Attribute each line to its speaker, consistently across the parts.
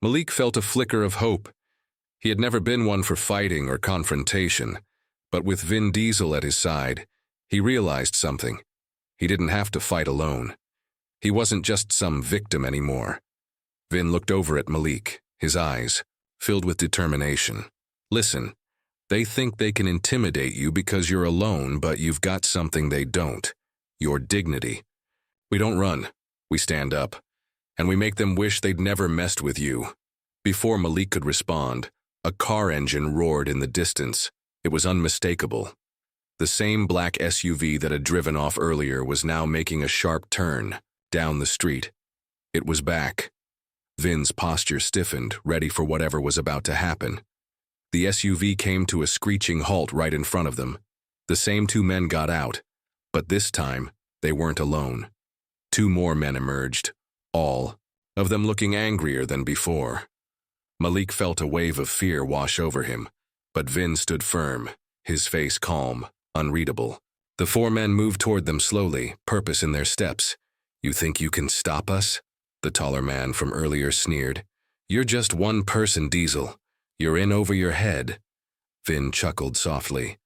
Speaker 1: Malik felt a flicker of hope. He had never been one for fighting or confrontation, but with Vin Diesel at his side, he realized something. He didn't have to fight alone. He wasn't just some victim anymore. Vin looked over at Malik, his eyes filled with determination. Listen, they think they can intimidate you because you're alone, but you've got something they don't. Your dignity. We don't run. We stand up. And we make them wish they'd never messed with you. Before Malik could respond, a car engine roared in the distance. It was unmistakable. The same black SUV that had driven off earlier was now making a sharp turn down the street. It was back. Vin's posture stiffened, ready for whatever was about to happen. The SUV came to a screeching halt right in front of them. The same two men got out, but this time they weren't alone. Two more men emerged, all of them looking angrier than before. Malik felt a wave of fear wash over him, but Vin stood firm, his face calm, unreadable. The four men moved toward them slowly, purpose in their steps. You think you can stop us? The taller man from earlier sneered. You're just one person, Diesel. You're in over your head. Vin chuckled softly.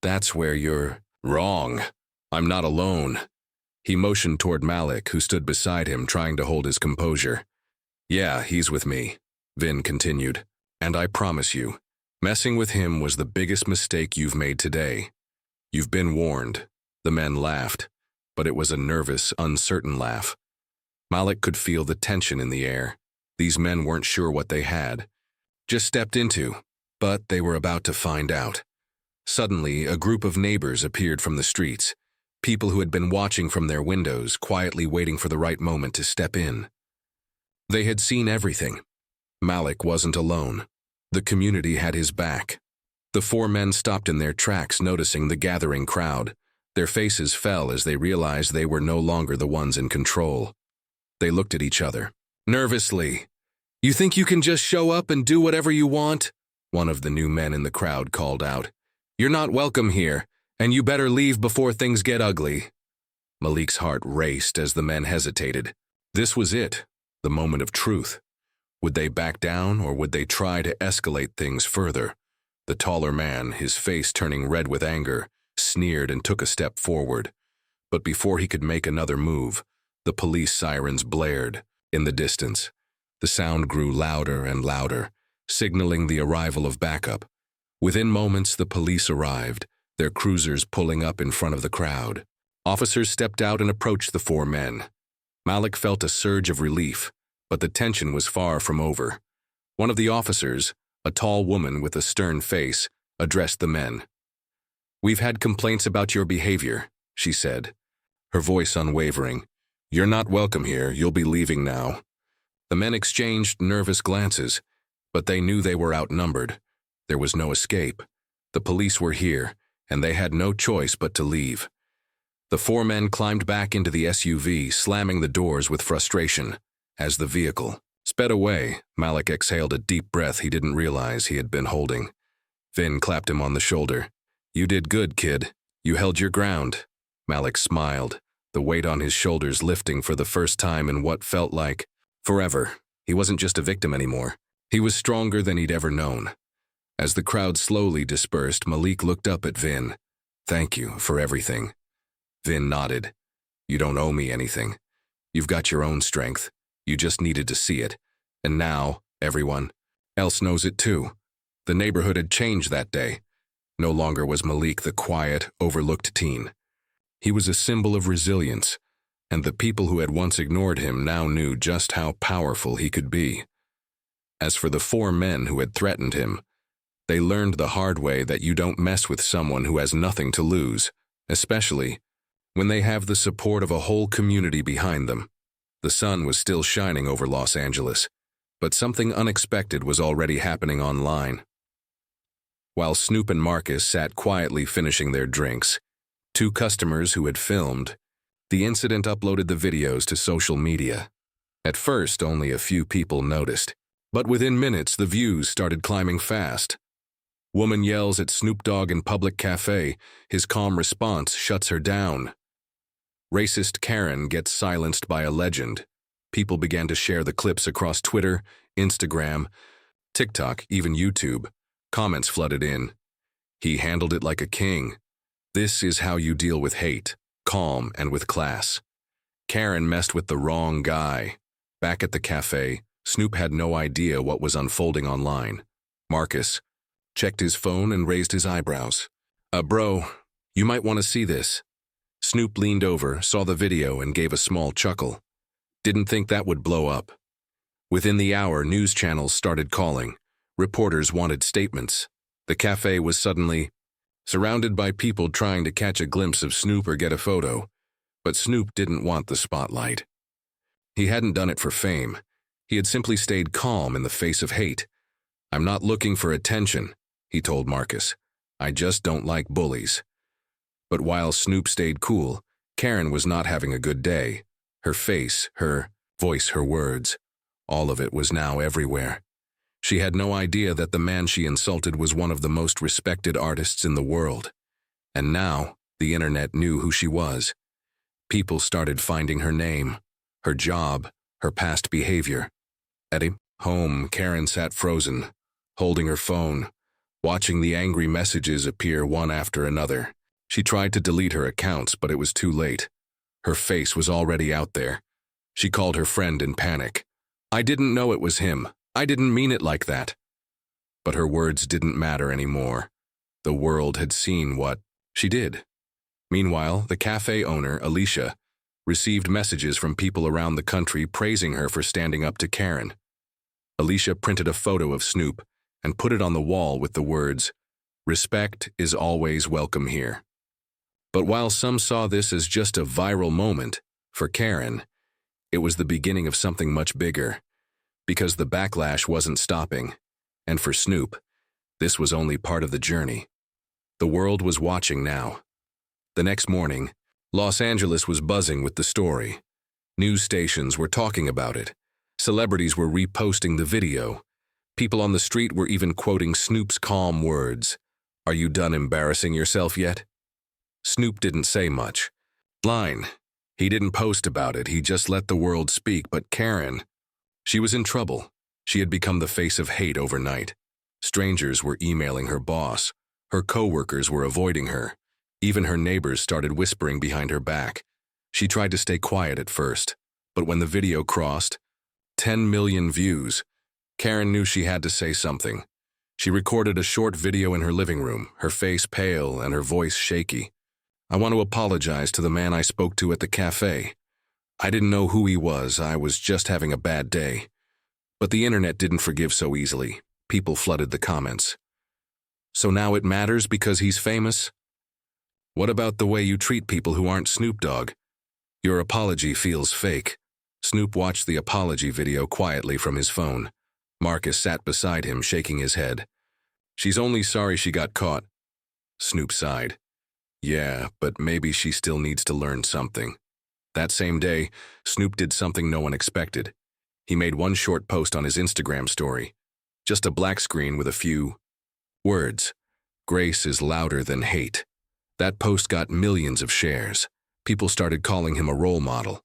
Speaker 1: That's where you're wrong. I'm not alone. He motioned toward Malik, who stood beside him, trying to hold his composure. Yeah, he's with me, Vin continued. And I promise you, messing with him was the biggest mistake you've made today. You've been warned. The men laughed, but it was a nervous, uncertain laugh. Malik could feel the tension in the air. These men weren't sure what they had just stepped into, but they were about to find out. Suddenly, a group of neighbors appeared from the streets, people who had been watching from their windows, quietly waiting for the right moment to step in. They had seen everything. Malik wasn't alone. The community had his back. The four men stopped in their tracks, noticing the gathering crowd. Their faces fell as they realized they were no longer the ones in control. They looked at each other, nervously. You think you can just show up and do whatever you want? One of the new men in the crowd called out. You're not welcome here, and you better leave before things get ugly. Malik's heart raced as the men hesitated. This was it, the moment of truth. Would they back down, or would they try to escalate things further? The taller man, his face turning red with anger, sneered and took a step forward. But before he could make another move, the police sirens blared in the distance. The sound grew louder and louder, signaling the arrival of backup. Within moments, the police arrived, their cruisers pulling up in front of the crowd. Officers stepped out and approached the four men. Malik felt a surge of relief, but the tension was far from over. One of the officers, a tall woman with a stern face, addressed the men. We've had complaints about your behavior, she said, her voice unwavering. You're not welcome here, you'll be leaving now. The men exchanged nervous glances, but they knew they were outnumbered. There was no escape. The police were here, and they had no choice but to leave. The four men climbed back into the SUV, slamming the doors with frustration. As the vehicle sped away, Malik exhaled a deep breath he didn't realize he had been holding. Vin clapped him on the shoulder. You did good, kid. You held your ground. Malik smiled, the weight on his shoulders lifting for the first time in what felt like forever. He wasn't just a victim anymore. He was stronger than he'd ever known. As the crowd slowly dispersed, Malik looked up at Vin. Thank you for everything. Vin nodded. You don't owe me anything. You've got your own strength. You just needed to see it. And now, everyone else knows it too. The neighborhood had changed that day. No longer was Malik the quiet, overlooked teen. He was a symbol of resilience, and the people who had once ignored him now knew just how powerful he could be. As for the four men who had threatened him, they learned the hard way that you don't mess with someone who has nothing to lose, especially when they have the support of a whole community behind them. The sun was still shining over Los Angeles, but something unexpected was already happening online. While Snoop and Marcus sat quietly finishing their drinks, two customers who had filmed the incident uploaded the videos to social media. At first, only a few people noticed, but within minutes the views started climbing fast. Woman yells at Snoop Dogg in public cafe. His calm response shuts her down. Racist Karen gets silenced by a legend. People began to share the clips across Twitter, Instagram, TikTok, even YouTube. Comments flooded in. He handled it like a king. This is how you deal with hate, calm and with class. Karen messed with the wrong guy. Back at the cafe, Snoop had no idea what was unfolding online. Marcus checked his phone and raised his eyebrows. Bro, you might want to see this." Snoop leaned over, saw the video, and gave a small chuckle. Didn't think that would blow up. Within the hour, news channels started calling. Reporters wanted statements. The cafe was suddenly surrounded by people trying to catch a glimpse of Snoop or get a photo. But Snoop didn't want the spotlight. He hadn't done it for fame. He had simply stayed calm in the face of hate. "I'm not looking for attention," he told Marcus. "I just don't like bullies." But while Snoop stayed cool, Karen was not having a good day. Her face, her voice, her words, all of it was now everywhere. She had no idea that the man she insulted was one of the most respected artists in the world. And now, the internet knew who she was. People started finding her name, her job, her past behavior. At home, Karen sat frozen, holding her phone, watching the angry messages appear one after another. She tried to delete her accounts, but it was too late. Her face was already out there. She called her friend in panic. "I didn't know it was him. I didn't mean it like that." But her words didn't matter anymore. The world had seen what she did. Meanwhile, the cafe owner, Alicia, received messages from people around the country praising her for standing up to Karen. Alicia printed a photo of Snoop and put it on the wall with the words, "Respect is always welcome here." But while some saw this as just a viral moment, for Karen, it was the beginning of something much bigger, because the backlash wasn't stopping. And for Snoop, this was only part of the journey. The world was watching now. The next morning, Los Angeles was buzzing with the story. News stations were talking about it. Celebrities were reposting the video. People on the street were even quoting Snoop's calm words. "Are you done embarrassing yourself yet?" Snoop didn't say much. He didn't post about it, he just let the world speak. But Karen, she was in trouble. She had become the face of hate overnight. Strangers were emailing her boss. Her co-workers were avoiding her. Even her neighbors started whispering behind her back. She tried to stay quiet at first, but when the video crossed 10 million views, Karen knew she had to say something. She recorded a short video in her living room, her face pale and her voice shaky. "I want to apologize to the man I spoke to at the cafe. I didn't know who he was, I was just having a bad day." But the internet didn't forgive so easily. People flooded the comments. "So now it matters because he's famous? What about the way you treat people who aren't Snoop Dogg? Your apology feels fake." Snoop watched the apology video quietly from his phone. Marcus sat beside him, shaking his head. "She's only sorry she got caught." Snoop sighed. "Yeah, but maybe she still needs to learn something." That same day, Snoop did something no one expected. He made one short post on his Instagram story. Just a black screen with a few words. "Grace is louder than hate." That post got millions of shares. People started calling him a role model.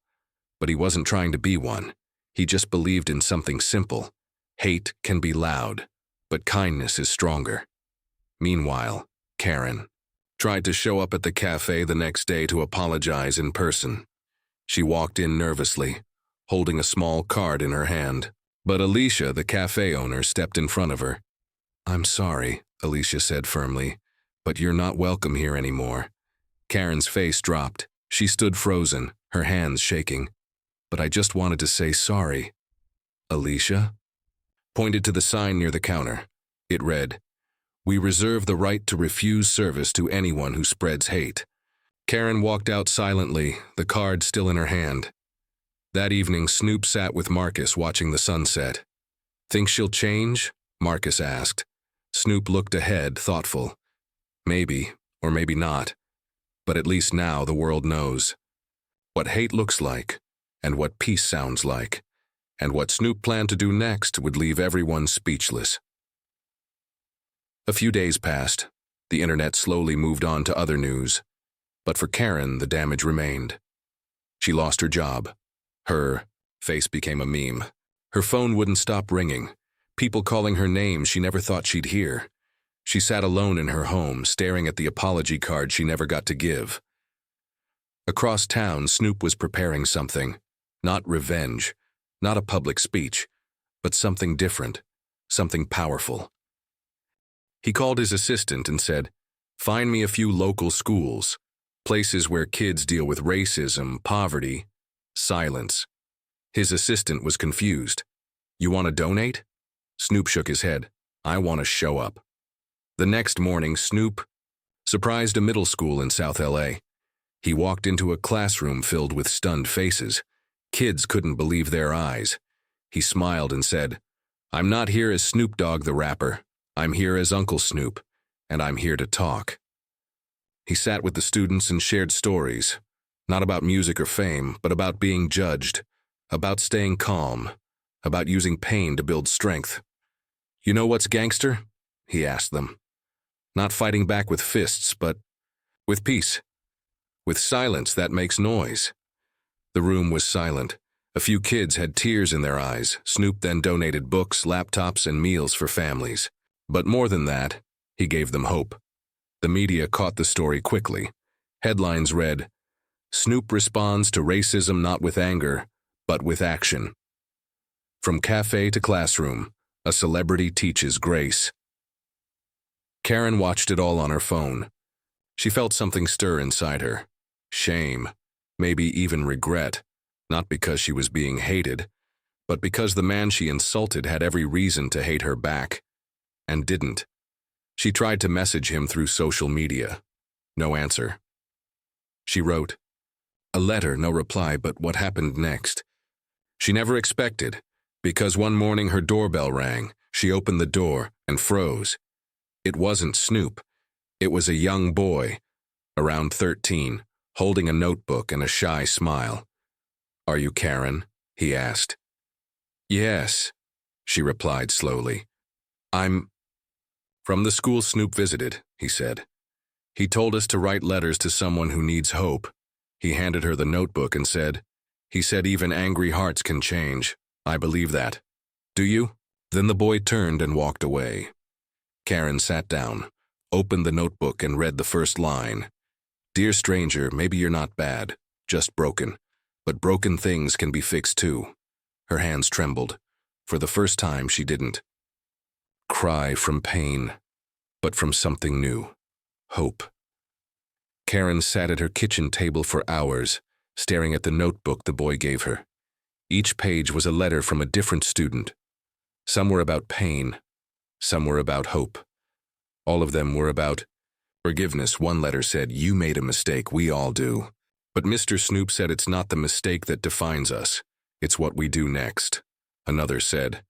Speaker 1: But he wasn't trying to be one. He just believed in something simple. Hate can be loud, but kindness is stronger. Meanwhile, Karen tried to show up at the cafe the next day to apologize in person. She walked in nervously, holding a small card in her hand. But Alicia, the cafe owner, stepped in front of her. "I'm sorry," Alicia said firmly, "but you're not welcome here anymore." Karen's face dropped. She stood frozen, her hands shaking. "But I just wanted to say sorry." Alicia pointed to the sign near the counter. It read, "We reserve the right to refuse service to anyone who spreads hate." Karen walked out silently, the card still in her hand. That evening, Snoop sat with Marcus watching the sunset. "Think she'll change?" Marcus asked. Snoop looked ahead, thoughtful. "Maybe, or maybe not. But at least now the world knows what hate looks like, and what peace sounds like, and what Snoop planned to do next would leave everyone speechless. A few days passed. The internet slowly moved on to other news. But for Karen, the damage remained. She lost her job. Her face became a meme. Her phone wouldn't stop ringing, people calling her name she never thought she'd hear. She sat alone in her home, staring at the apology card she never got to give. Across town, Snoop was preparing something. Not revenge, not a public speech, but something different, something powerful. He called his assistant and said, "Find me a few local schools, places where kids deal with racism, poverty, silence." His assistant was confused. "You want to donate?" Snoop shook his head. "I want to show up." The next morning, Snoop surprised a middle school in South LA. He walked into a classroom filled with stunned faces. Kids couldn't believe their eyes. He smiled and said, "I'm not here as Snoop Dogg the rapper. I'm here as Uncle Snoop, and I'm here to talk." He sat with the students and shared stories, not about music or fame, but about being judged, about staying calm, about using pain to build strength. "You know what's gangster?" he asked them. "Not fighting back with fists, but with peace. With silence that makes noise." The room was silent. A few kids had tears in their eyes. Snoop then donated books, laptops, and meals for families. But more than that, he gave them hope. The media caught the story quickly. Headlines read, "Snoop responds to racism not with anger, but with action." From cafe to classroom, a celebrity teaches grace. Karen watched it all on her phone. She felt something stir inside her. Shame, maybe even regret, not because she was being hated, but because the man she insulted had every reason to hate her back, and didn't. She tried to message him through social media. No answer. She wrote a letter, no reply, but what happened next? She never expected, because one morning her doorbell rang. She opened the door and froze. It wasn't Snoop. It was a young boy, around 13, holding a notebook and a shy smile. "Are you Karen?" he asked. "Yes," she replied slowly. "I'm from the school Snoop visited," he said. "He told us to write letters to someone who needs hope." He handed her the notebook and said, "He said even angry hearts can change. I believe that. Do you?" Then the boy turned and walked away. Karen sat down, opened the notebook and read the first line. "Dear stranger, maybe you're not bad, just broken. But broken things can be fixed too." Her hands trembled. For the first time, she didn't cry from pain, but from something new. Hope. Karen sat at her kitchen table for hours, staring at the notebook the boy gave her. Each page was a letter from a different student. Some were about pain. Some were about hope. All of them were about forgiveness. One letter said, "You made a mistake, we all do. But Mr. Snoop said it's not the mistake that defines us. It's what we do next." Another said,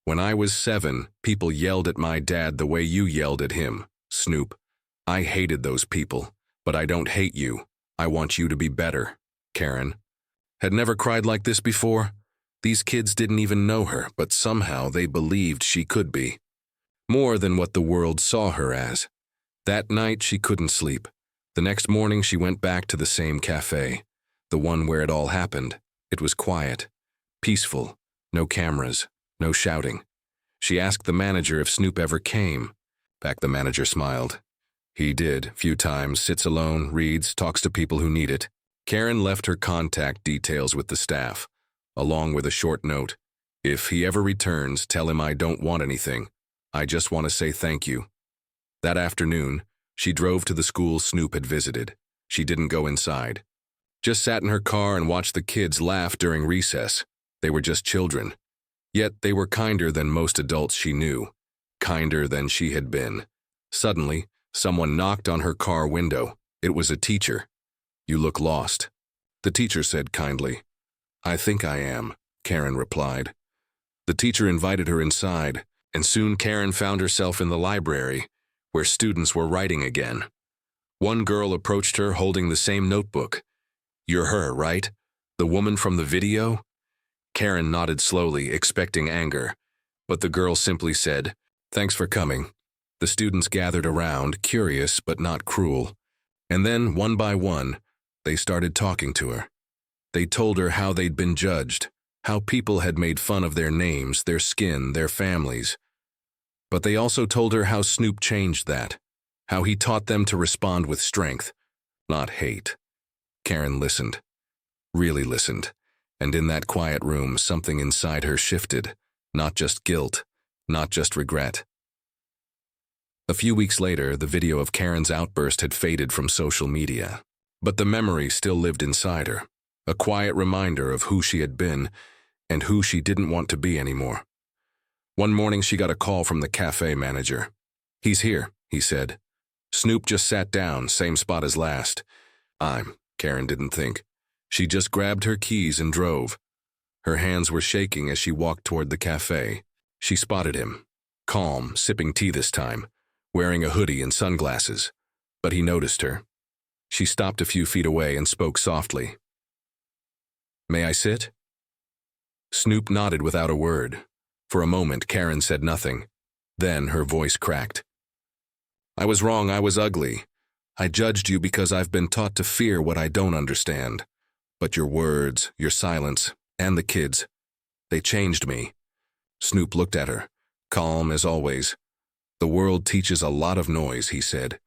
Speaker 1: "When I was 7, people yelled at my dad the way you yelled at him, Snoop. I hated those people, but I don't hate you. I want you to be better." Karen had never cried like this before. These kids didn't even know her, but somehow they believed she could be. More than what the world saw her as. That night she couldn't sleep. The next morning she went back to the same cafe, the one where it all happened. It was quiet, peaceful, no cameras, no shouting. She asked the manager if Snoop ever came. Back the manager smiled. He did, few times, sits alone, reads, talks to people who need it. Karen left her contact details with the staff, along with a short note. "If he ever returns, tell him I don't want anything. I just want to say thank you." That afternoon, she drove to the school Snoop had visited. She didn't go inside. Just sat in her car and watched the kids laugh during recess. They were just children. Yet they were kinder than most adults she knew. Kinder than she had been. Suddenly, someone knocked on her car window. It was a teacher. "You look lost." The teacher said kindly. "I think I am," Karen replied. The teacher invited her inside, and soon Karen found herself in the library, where students were writing again. One girl approached her holding the same notebook. "You're her, right? The woman from the video?" Karen nodded slowly, expecting anger, but the girl simply said, "Thanks for coming." The students gathered around, curious but not cruel. And then, one by one, they started talking to her. They told her how they'd been judged, how people had made fun of their names, their skin, their families. But they also told her how Snoop changed that, how he taught them to respond with strength, not hate. Karen listened, really listened, and in that quiet room, something inside her shifted, not just guilt, not just regret. A few weeks later, the video of Karen's outburst had faded from social media, but the memory still lived inside her, a quiet reminder of who she had been and who she didn't want to be anymore. One morning, she got a call from the cafe manager. "He's here," he said. "Snoop just sat down, same spot as last." Karen didn't think. She just grabbed her keys and drove. Her hands were shaking as she walked toward the cafe. She spotted him, calm, sipping tea this time, wearing a hoodie and sunglasses. But he noticed her. She stopped a few feet away and spoke softly. "May I sit?" Snoop nodded without a word. For a moment, Karen said nothing. Then her voice cracked. "I was wrong, I was ugly. I judged you because I've been taught to fear what I don't understand. But your words, your silence, and the kids, they changed me." Snoop looked at her, calm as always. "The world teaches a lot of noise," he said,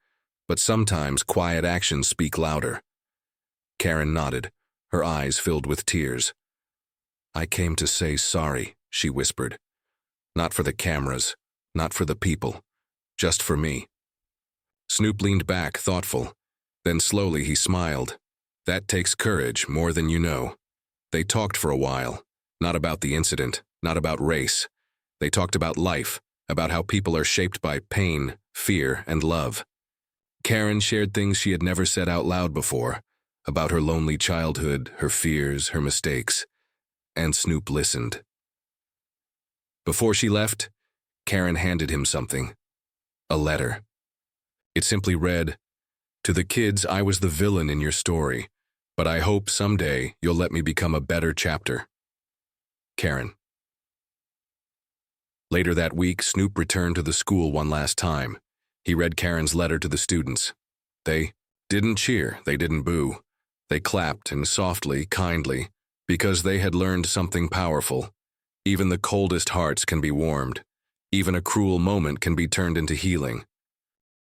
Speaker 1: "but sometimes quiet actions speak louder." Karen nodded, her eyes filled with tears. "I came to say sorry," she whispered. "Not for the cameras, not for the people, just for me." Snoop leaned back, thoughtful. Then slowly he smiled. "That takes courage, more than you know." They talked for a while, not about the incident, not about race. They talked about life, about how people are shaped by pain, fear, and love. Karen shared things she had never said out loud before, about her lonely childhood, her fears, her mistakes. And Snoop listened. Before she left, Karen handed him something. A letter. It simply read, "To the kids, I was the villain in your story, but I hope someday you'll let me become a better chapter. Karen." Later that week, Snoop returned to the school one last time. He read Karen's letter to the students. They didn't cheer, they didn't boo. They clapped, and softly, kindly, because they had learned something powerful. Even the coldest hearts can be warmed. Even a cruel moment can be turned into healing.